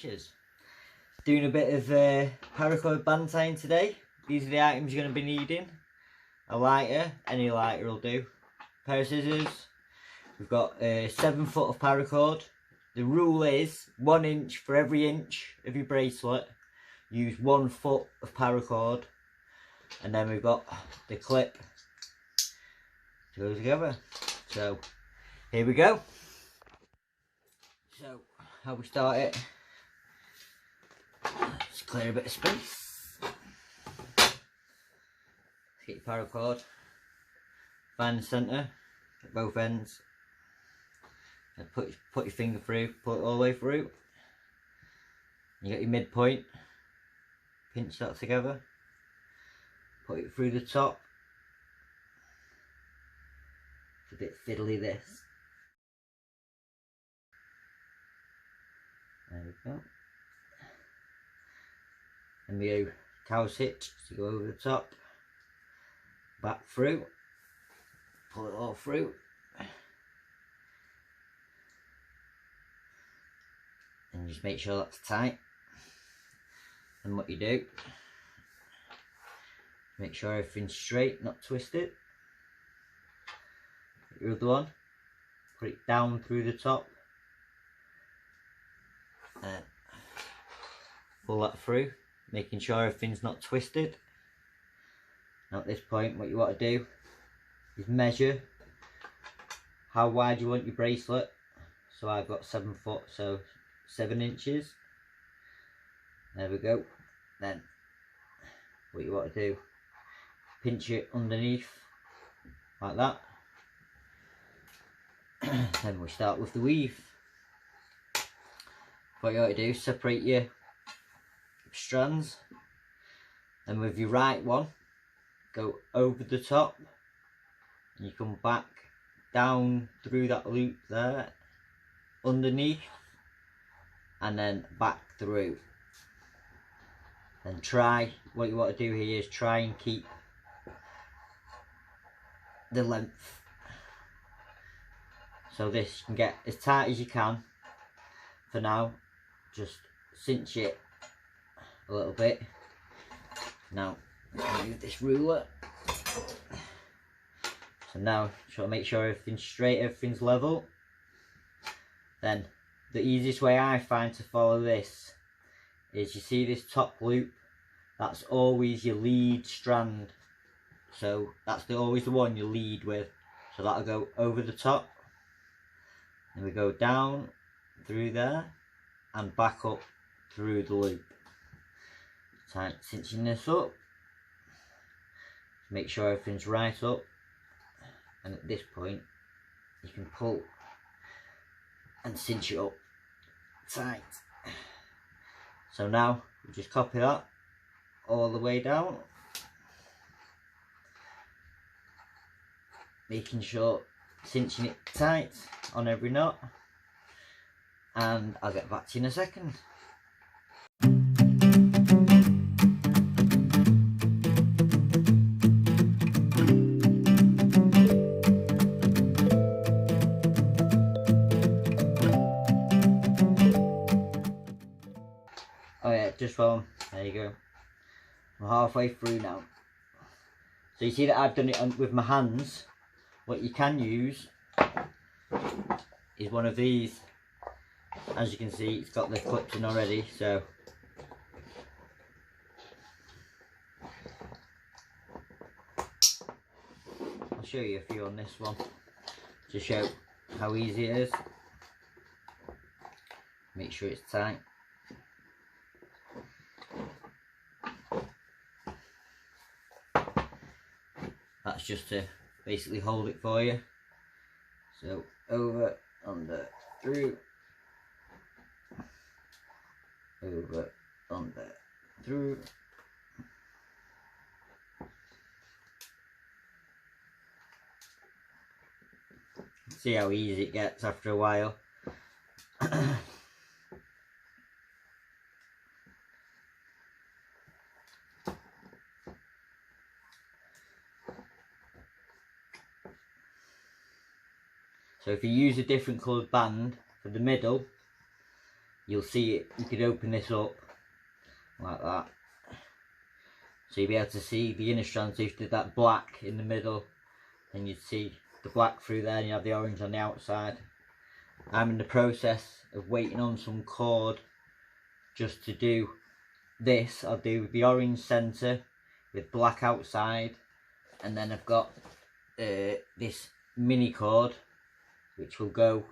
inches. Doing a bit of paracord band tying today. These are the items you're going to be needing. A lighter, any lighter will do. A pair of scissors. We've got 7 foot of paracord. The rule is 1 inch for every inch of your bracelet. Use 1 foot of paracord. And then we've got the clip to go together. So here we go. So how we start it, let's clear a bit of space. Let's get your paracord, find the centre at both ends, and put your finger through, put it all the way through. You got your midpoint, pinch that together, put it through the top. It's a bit fiddly this. There we go. And we do cow's hitch to go over the top, back through, pull it all through, and just make sure that's tight. And what you do, make sure everything's straight, not twisted. Get your other one, put it down through the top, and pull that through, making sure everything's not twisted. Now at this point, what you want to do is measure how wide you want your bracelet. So I've got 7 foot, so 7 inches. There we go. Then what you want to do, pinch it underneath like that. Then we start with the weave. What you want to do, separate your strands, and with your right one, go over the top, and you come back down through that loop there, underneath, and then back through. Then what you want to do here is try and keep the length, so this you can get as tight as you can. For now, just cinch it a little bit. Now let's move this ruler. So now try to make sure everything's straight, everything's level. Then the easiest way I find to follow this is, you see this top loop, that's always your lead strand. So that's always the one you lead with. So that'll go over the top. Then we go down through there and back up through the loop. Tight, cinching this up. Make sure everything's right up. And at this point, you can pull and cinch it up tight. So now we just copy that all the way down, making sure cinching it tight on every knot, and I'll get back to you in a second. Oh yeah, just one. There you go. I'm halfway through now. So you see that I've done it with my hands. What you can use is one of these. As you can see, it's got the clips in already, so I'll show you a few on this one to show how easy it is. Make sure it's tight. That's just to basically hold it for you. So over, under, through, over, under, through. See how easy it gets after a while. So if you use a different coloured band for the middle, you'll see it. You could open this up like that, so you'll be able to see the inner strand. So if you did that black in the middle, then you'd see the black through there, and you have the orange on the outside. I'm in the process of waiting on some cord just to do this. I'll do the orange centre with black outside, and then I've got this mini cord which will go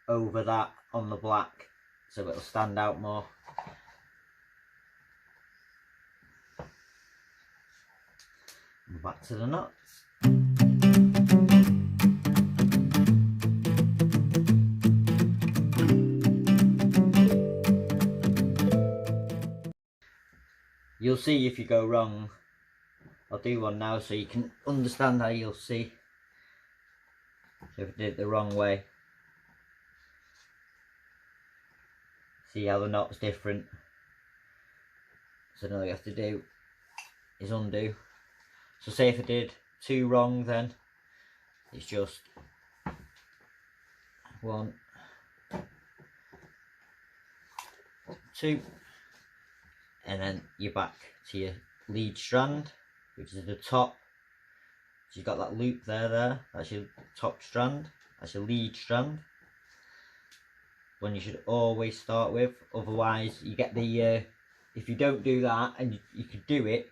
over that on the black, so it'll stand out more. And back to the knots. You'll see if you go wrong. I'll do one now so you can understand how you'll see. So if I did it the wrong way, see how the knot's different. So now all you have to do is undo. So say if I did 2 wrong, then it's just 1, 2, and then you're back to your lead strand, which is the top. So you've got that loop there, that's your top strand, that's your lead strand. One you should always start with, otherwise you get the, if you don't do that, and you could do it,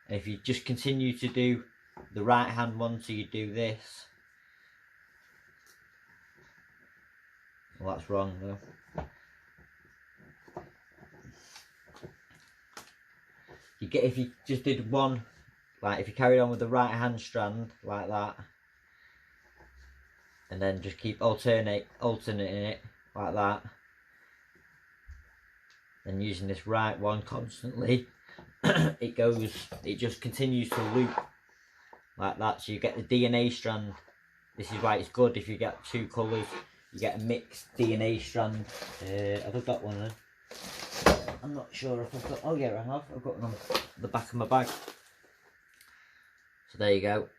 and if you just continue to do the right hand one, so you do this, well that's wrong though. If you just did one, like if you carried on with the right hand strand like that, and then just keep alternating it like that, then using this right one constantly, it just continues to loop like that, so you get the DNA strand. This is why it's good if you get 2 colours, you get a mixed DNA strand. Have I got one then? I'm not sure if I've got, oh yeah I have, I've got one on the back of my bag. So there you go,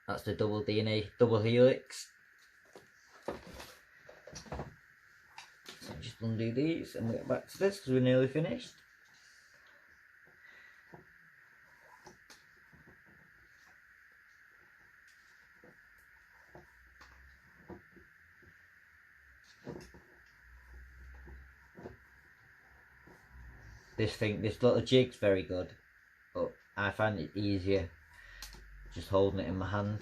that's the double DNA, double helix. So just undo these and we'll get back to this because we're nearly finished. This little jig's very good, but I find it easier just holding it in my hand.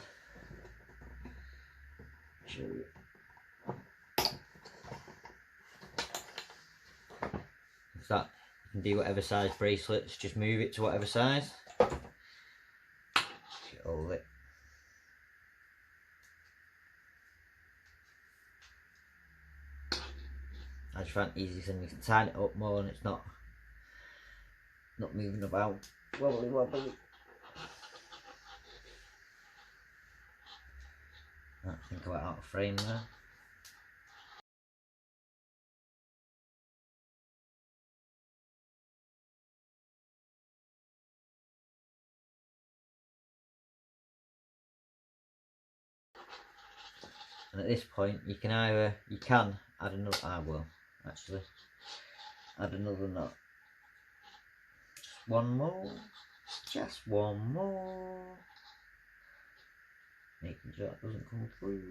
Show you. It's that you can do whatever size bracelets, just move it to whatever size. Hold it. I just find it easy, so you can tighten it up more and it's not moving about wobbly wobbly. I think I went out of frame there. And at this point you can add another, I will actually add another knot. Just one more, making sure that doesn't come through.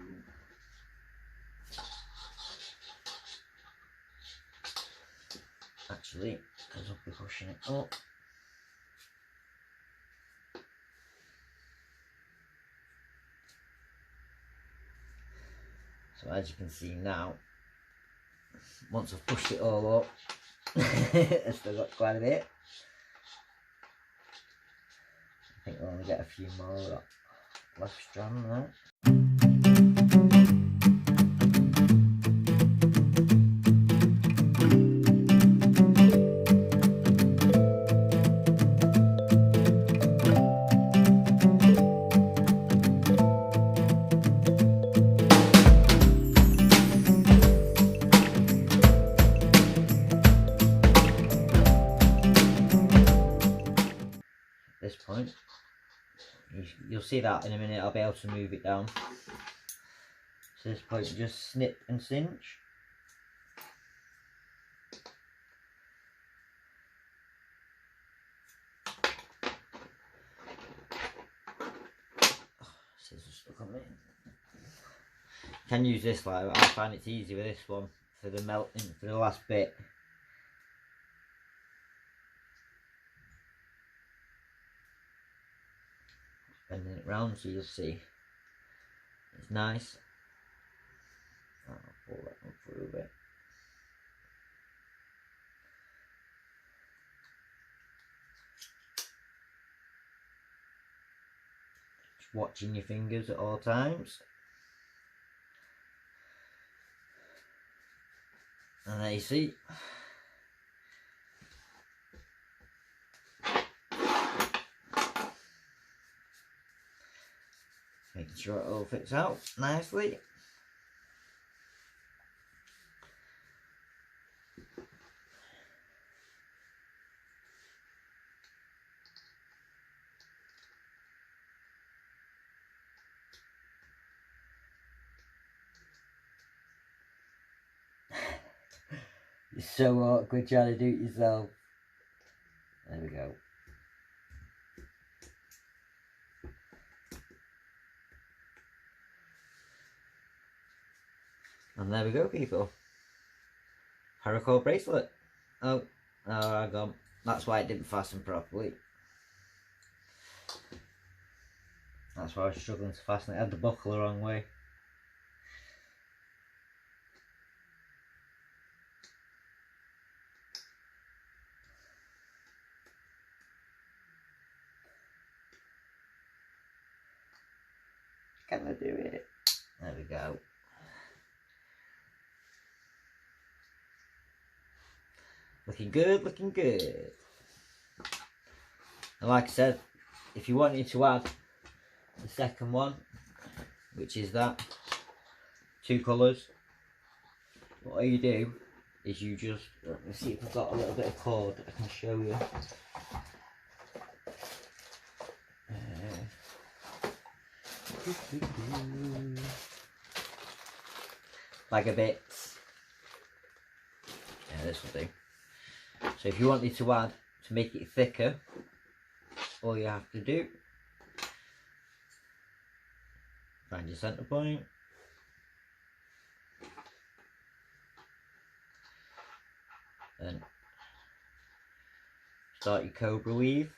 Actually, because I'll be pushing it up. So as you can see now, once I've pushed it all up, I've still got quite a bit. I think we'll only get a few more of that left strand there. At this point, you'll see that in a minute, I'll be able to move it down. So at this point, just snip and cinch. stuck on me. You can use this, like I find it's easy with this one for the melting, for the last bit. Bending it round so you'll see it's nice. I'll pull that one through a bit. Just watching your fingers at all times. And there you see. Making sure it all fits out nicely. It's so awkward trying to do it yourself. There we go. And there we go, people. Paracord bracelet. Oh, hang on. That's why it didn't fasten properly. That's why I was struggling to fasten it. I had the buckle the wrong way. Can I do it? There we go. Looking good, looking good. And like I said, if you wanted to add the second one, which is that, 2 colours, what you do is you just, let me see if I've got a little bit of cord that I can show you. Bag of bits. Yeah, this will do. So if you wanted to add, to make it thicker, all you have to do, find your centre point, then start your cobra weave,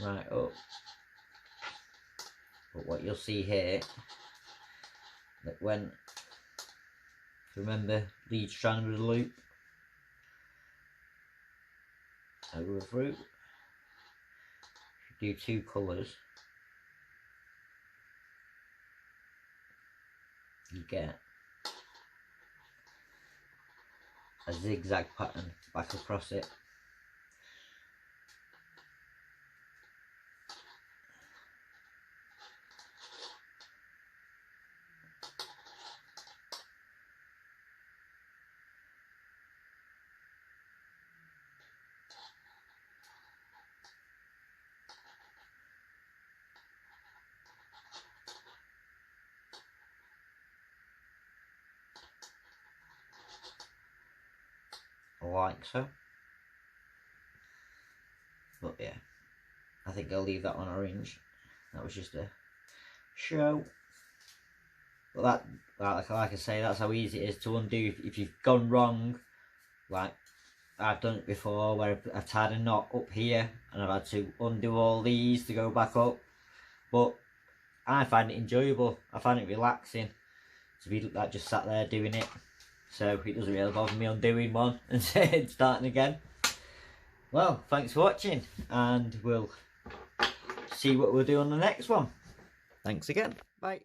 right up. But what you'll see here, that when, remember, lead strand with a loop over through. If you do 2 colours, you get a zigzag pattern back across it. Like so. But yeah, I think I'll leave that on orange. That was just a show. But like I say, that's how easy it is to undo. If you've gone wrong, like I've done it before, where I've tied a knot up here and I've had to undo all these to go back up. But I find it enjoyable. I find it relaxing to be like just sat there doing it. So it doesn't really bother me undoing one and starting again. Well, thanks for watching, and we'll see what we'll do on the next one. Thanks again. Bye.